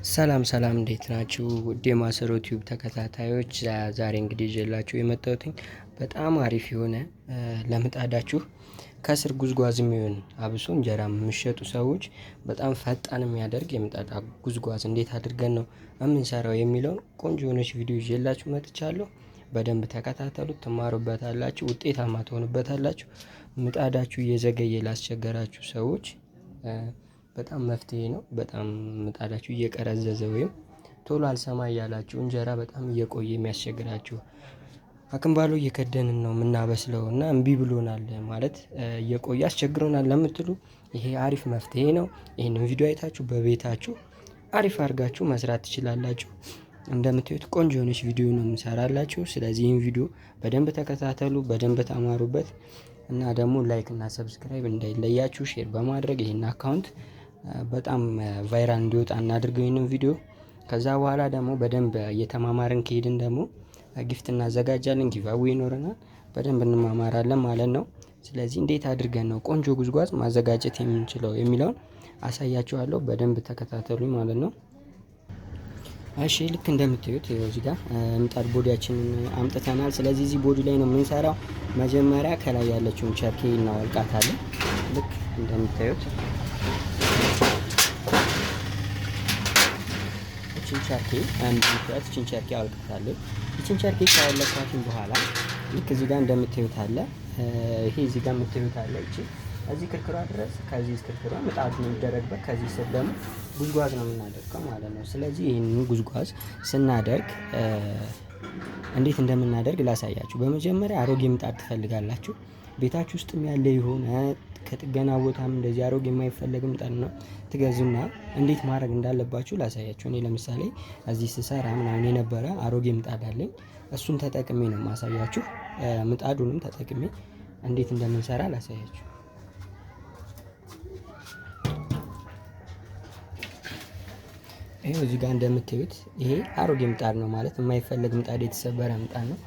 ሰላም ሰላም እንዴት ናችሁ? ውድ የማሰሮ ቲዩብ ተከታታዮች ዛሬ እንግዲህ ይዤላችሁ የመጣሁትኝ በጣም አሪፍ የሆነ ለምጣዳችሁ ከስር ጉዝጓዝ የሚሆን አብሶ እንጀራ የምትሸጡ ሰዎች በጣም ፈጣን የሚያደርግ የምጣድ ጉዝጓዝ እንዴት አድርገን ነው የምንሰራው የሚለውን ቆንጆ የሆነች ቪዲዮ ይዤላችሁ መጥቻለሁ። በደንብ ተከታተሉት፣ ትማሩበታላችሁ፣ ውጤታማ ትሆኑበታላችሁ። ምጣዳችሁ እየዘገየ ላስቸገራችሁ ሰዎች በጣም መፍትሄ ነው። በጣም ምጣዳችሁ እየቀረዘዘ ወይም ቶሎ አልሰማ እያላችሁ እንጀራ በጣም እየቆየ የሚያስቸግራችሁ አክምባሎ እየከደንን ነው የምናበስለው እና እምቢ ብሎናል ማለት እየቆየ አስቸግሮናል ለምትሉ ይሄ አሪፍ መፍትሄ ነው። ይህንን ቪዲዮ አይታችሁ በቤታችሁ አሪፍ አድርጋችሁ መስራት ትችላላችሁ። እንደምታዩት ቆንጆ የሆነች ቪዲዮ ነው የምሰራላችሁ። ስለዚህ ይህን ቪዲዮ በደንብ ተከታተሉ፣ በደንብ ተማሩበት እና ደግሞ ላይክ እና ሰብስክራይብ እንዳይለያችሁ ሼር በማድረግ ይህን አካውንት በጣም ቫይራል እንዲወጣ እናድርገው ይህንን ቪዲዮ። ከዛ በኋላ ደግሞ በደንብ እየተማማርን ከሄድን ደግሞ ጊፍት እናዘጋጃለን፣ ጊቫዌ ይኖረናል፣ በደንብ እንማማራለን ማለት ነው። ስለዚህ እንዴት አድርገን ነው ቆንጆ ጉዝጓዝ ማዘጋጀት የምንችለው የሚለውን አሳያችኋለሁ። በደንብ ተከታተሉኝ ማለት ነው። እሺ ልክ እንደምታዩት እዚህ ጋር ምጣድ ቦዲያችንን አምጥተናል። ስለዚህ እዚህ ቦዲ ላይ ነው የምንሰራው። መጀመሪያ ከላይ ያለችውን ቸርኬ እናወልቃታለን። ልክ እንደምታዩት ቸርኬ እቺን ቸርኬ አወልቃታለሁ። እቺን ቸርኬ ካወለኳትን በኋላ ልክ እዚህ ጋር እንደምታዩት አለ፣ ይሄ እዚህ ጋር የምታዩት አለ። እቺ እዚህ ክርክሯ ድረስ ከዚህ ክርክሯ ምጣዱ ነው የሚደረግበት። ከዚህ ስር ደግሞ ጉዝጓዝ ነው የምናደርገው ማለት ነው። ስለዚህ ይህንን ጉዝጓዝ ስናደርግ እንዴት እንደምናደርግ ላሳያችሁ። በመጀመሪያ አሮጌ ምጣድ ትፈልጋላችሁ። ቤታችሁ ውስጥም ያለ የሆነ ከጥገና ቦታም እንደዚህ አሮጌ የማይፈለግ ምጣድ ነው ትገዙና እንዴት ማድረግ እንዳለባችሁ ላሳያችሁ። እኔ ለምሳሌ እዚህ ስሰራ ምናምን የነበረ አሮጌ ምጣድ አለኝ። እሱን ተጠቅሜ ነው ማሳያችሁ። ምጣዱንም ተጠቅሜ እንዴት እንደምንሰራ ላሳያችሁ። ይሄው እዚህ ጋር እንደምታዩት ይሄ አሮጌ ምጣድ ነው ማለት የማይፈለግ ምጣድ፣ የተሰበረ ምጣድ ነው።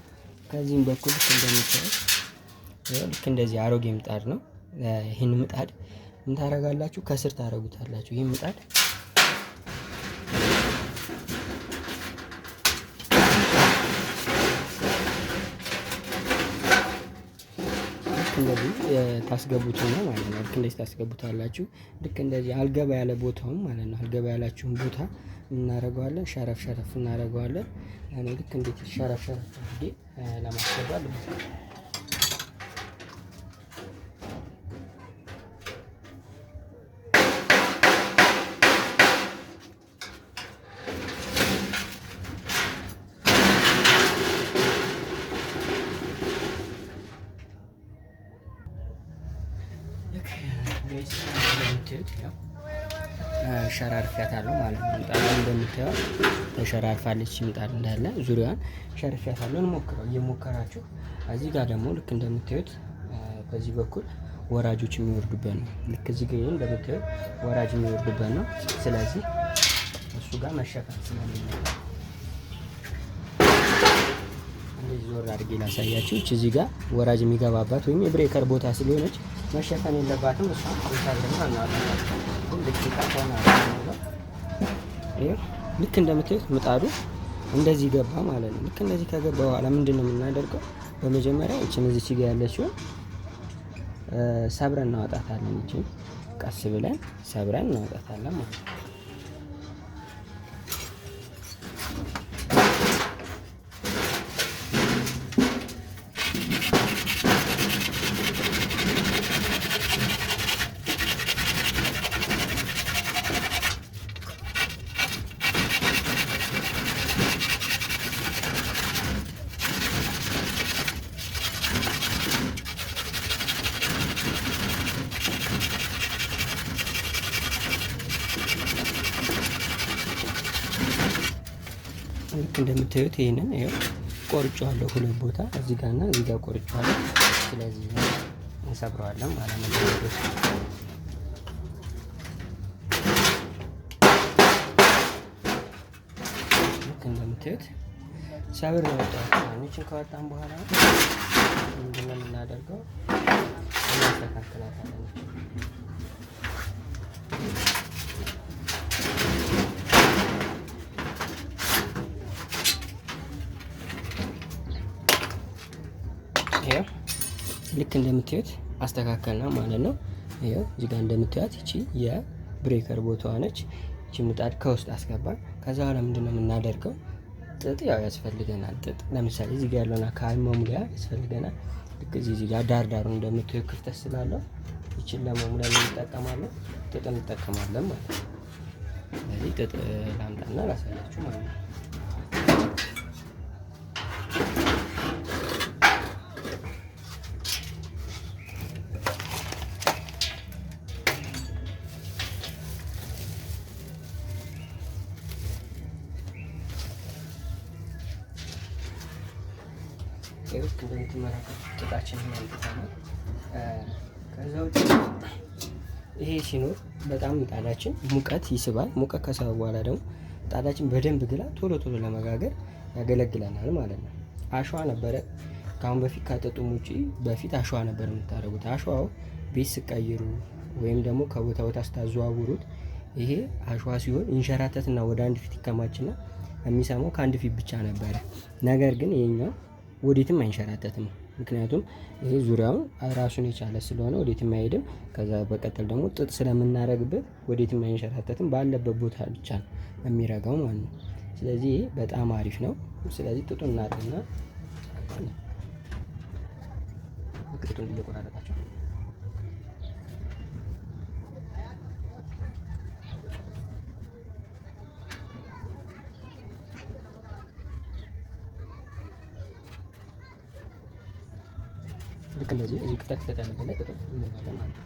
ከዚህም በኩል ልክ እንደምታዩት ልክ እንደዚህ አሮጌ ምጣድ ነው። ይህን ምጣድ ምን ታረጋላችሁ? ከስር ታረጉታላችሁ። ይህን ምጣድ ልክ እንደዚህ ታስገቡት ነው ማለት ነው። ልክ እንደዚህ ታስገቡታላችሁ። ልክ እንደዚህ አልገባ ያለ ቦታውም ማለት ነው። አልገባ ያላችሁን ቦታ እናረጋዋለን፣ ሸረፍ ሸረፍ እናረጋዋለን። እኔ ልክ እንዴት ሸረፍ ሸረፍ አድርጌ ለማስገባት ሸራርፊያታለሁ ማለት ነው። ምጣዱ እንደምታየው ተሸራርፋለች። ምጣድ እንዳለ ዙሪያዋን ሸርፊያታለሁ። እንሞክረው። እየሞከራችሁ እዚህ ጋር ደግሞ ልክ እንደምታዩት በዚህ በኩል ወራጆች የሚወርዱበት ነው። ልክ እዚህ ጋር እንደምታዩት ወራጅ የሚወርዱበት ነው። ስለዚህ እሱ ጋር መሸፈን ስለሚኖር እንደዚህ ዞር አድርጌ ላሳያችሁ። እዚህ ጋር ወራጅ የሚገባባት ወይም የብሬከር ቦታ ስለሆነች መሸፈን የለባትም። እሷ ልክ እንደምታዩት ምጣዱ እንደዚህ ገባ ማለት ነው። ልክ እንደዚህ ከገባ በኋላ ምንድን ነው የምናደርገው? በመጀመሪያ እችን እዚች ጋ ያለችውን ሰብረን እናወጣታለን። እችን ቀስ ብለን ሰብረን እናወጣታለን ማለት ነው። ልክ እንደምታዩት ይሄንን ይኸው ቆርጬዋለሁ። ሁለት ቦታ እዚህ ጋርና እዚህ ጋር ቆርጬዋለሁ። ስለዚህ እንሰብረዋለን ማለት ነው። ልክ እንደምታዩት ሰብር ያወጣው አንቺን ከወጣን በኋላ ምንድን ነው የምናደርገው? እናስተካክላታለን። ልክ እንደምታዩት አስተካከልና ማለት ነው። ይኸው እዚህ ጋር እንደምታዩት ይቺ የብሬከር ቦታዋ ነች። ይቺ ምጣድ ከውስጥ አስገባን። ከዛ በኋላ ምንድነው የምናደርገው? ጥጥ ያው ያስፈልገናል። ጥጥ ለምሳሌ እዚህ ጋር ያለውን አካባቢ መሙሊያ ያስፈልገናል። ልክ እዚህ ጋር ዳሩን እንደምታዩት ክፍተት ስላለው ይቺን ለመሙሊያ እንጠቀማለን። ጥጥ እንጠቀማለን ማለት ነው። ስለዚህ ጥጥ ላምጣና ላሳያችሁ ማለት ነው። ልክ እንደምትመለከቱት ጥጣችንን አምጥተናል። ከዛ ውጭ ይሄ ሲኖር በጣም ምጣዳችን ሙቀት ይስባል። ሙቀት ከሳበ በኋላ ደግሞ ምጣዳችን በደንብ ግላ ቶሎ ለመጋገር ያገለግለናል ማለት ነው። አሸዋ ነበረ ከአሁን በፊት ከጥጡም ውጪ በፊት አሸዋ ነበር የምታደርጉት። አሸዋው ቤት ስቀይሩ ወይም ደግሞ ከቦታ ቦታ ስታዘዋውሩት ይሄ አሸዋ ሲሆን ይንሸራተትና ወደ አንድ ፊት ይከማችና የሚሰማው ከአንድ ፊት ብቻ ነበረ። ነገር ግን ይሄኛው ወዴትም አይንሸራተትም። ምክንያቱም ይሄ ዙሪያውን ራሱን የቻለ ስለሆነ ወዴትም አይሄድም። ከዛ በቀጠል ደግሞ ጥጥ ስለምናረግበት ወዴትም አይንሸራተትም። ባለበት ቦታ ብቻ ነው የሚረጋው ማለት ነው። ስለዚህ ይሄ በጣም አሪፍ ነው። ስለዚህ ጥጡን እናጥና ጥጡን እየቆራረጣቸው ልክ እንደዚህ እዚህ ክፍተት ያለበት ላይ ጥጥ እንመታለን ማለት ነው።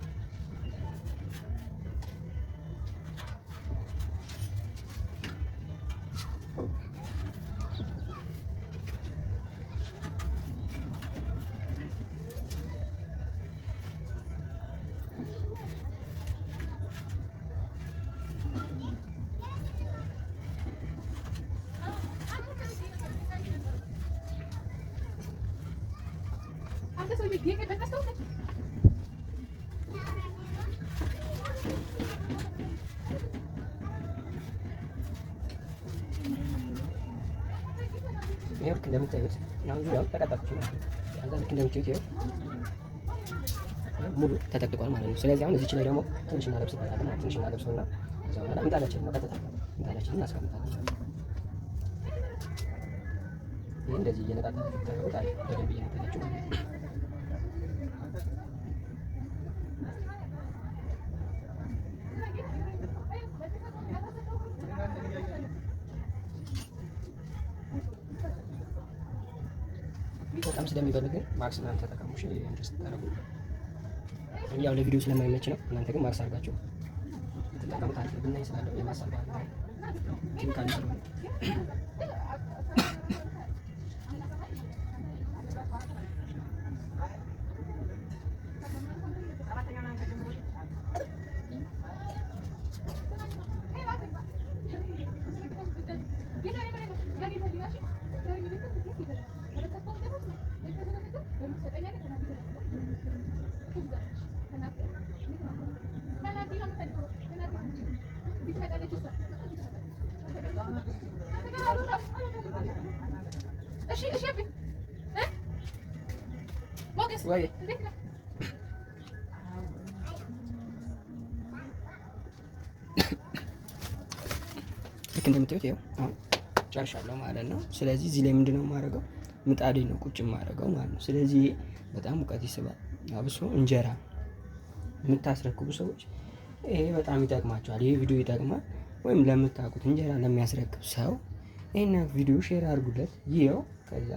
ይሄው ልክ እንደምታዩት አሁን ዙሪያው ተቀጣጥኩ ነው። ከዛ ልክ እንደምታዩት ይሄው ሙሉ ተጠቅጥቋል ማለት ነው። ስለዚህ አሁን እዚች ላይ ደግሞ ትንሽ እናለብስበታለን ማለት ትንሽ እናለብሰውና ከዛ በኋላ ምጣዳችንን ቀጥታ ምጣዳችንን እናስቀምጣለን። ይሄ እንደዚህ እየነጣጣችሁ ታደርጉታል። በደንብ እየነጣጣችሁ በጣም ስለሚፈልግ ማክስ እናንተ ተጠቀሙ። እሺ ኢንትረስት ታደርጉ ያው ለቪዲዮ ስለማይመች ነው። እናንተ ግን ማክስ አድርጋችሁ ተጠቀሙት። አሪፍ ነው። ብናይ ስላለው የማሳባ ኬሚካል ነው። ወይ ልክ እንደምታዩት ይኸው አሁን ጨርሻለሁ ማለት ነው። ስለዚህ እዚህ ላይ ምንድነው የማደርገው? ምጣዴን ነው ቁጭ የማደርገው ማለት ነው። ስለዚህ በጣም ሙቀት ይስባል። አብሶ እንጀራ የምታስረክቡ ሰዎች ይሄ በጣም ይጠቅማቸዋል። ይሄ ቪዲዮ ይጠቅማል። ወይም ለምታውቁት እንጀራ ለሚያስረክብ ሰው ይሄን ቪዲዮ ሼር አድርጉለት። ይኸው ከዛ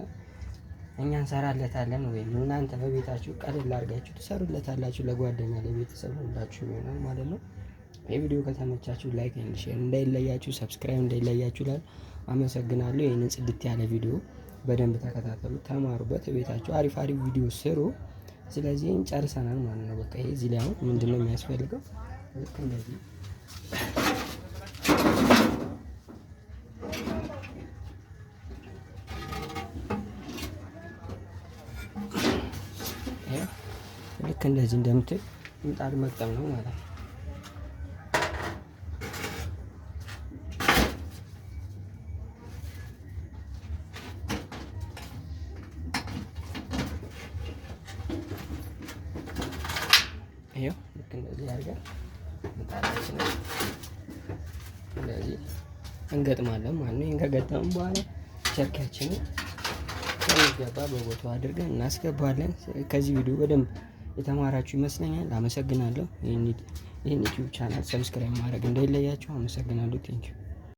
እኛ እንሰራለታለን ወይም እናንተ በቤታችሁ ቀለል አድርጋችሁ ትሰሩለታላችሁ። ለጓደኛ ለቤተሰብ ሁላችሁ ይሆናል ማለት ነው። ይሄ ቪዲዮ ከተመቻችሁ ላይክ ኤንድ ሼር እንዳይለያችሁ፣ ሰብስክራይብ እንዳይለያችሁ ላል አመሰግናለሁ። ይሄንን ጽድት ያለ ቪዲዮ በደንብ ተከታተሉ፣ ተማሩበት። ቤታችሁ አሪፍ ቪዲዮ ስሩ። ስለዚህ ጨርሰናል ማለት ነው። በቃ ይሄ እዚህ ላይ አሁን ምንድነው የሚያስፈልገው? ልክ እንደዚህ ልክ እንደዚህ እንደምትል ምጣድ መቅጠም ነው ማለት ነው። ይኸው ልክ እንደዚህ አድርገን ምጣዳችንን እንደዚህ እንገጥማለን ማለት ነው። ይሄን ከገጠምን በኋላ ቸርኪያችንን በሚገባ በቦታው አድርገን እናስገባለን። ከዚህ ቪዲዮ በደንብ የተማራችሁ ይመስለኛል። አመሰግናለሁ። ይህን ዩቲዩብ ቻናል ሰብስክራይብ ማድረግ እንዳይለያችሁ። አመሰግናለሁ። ቴንኪው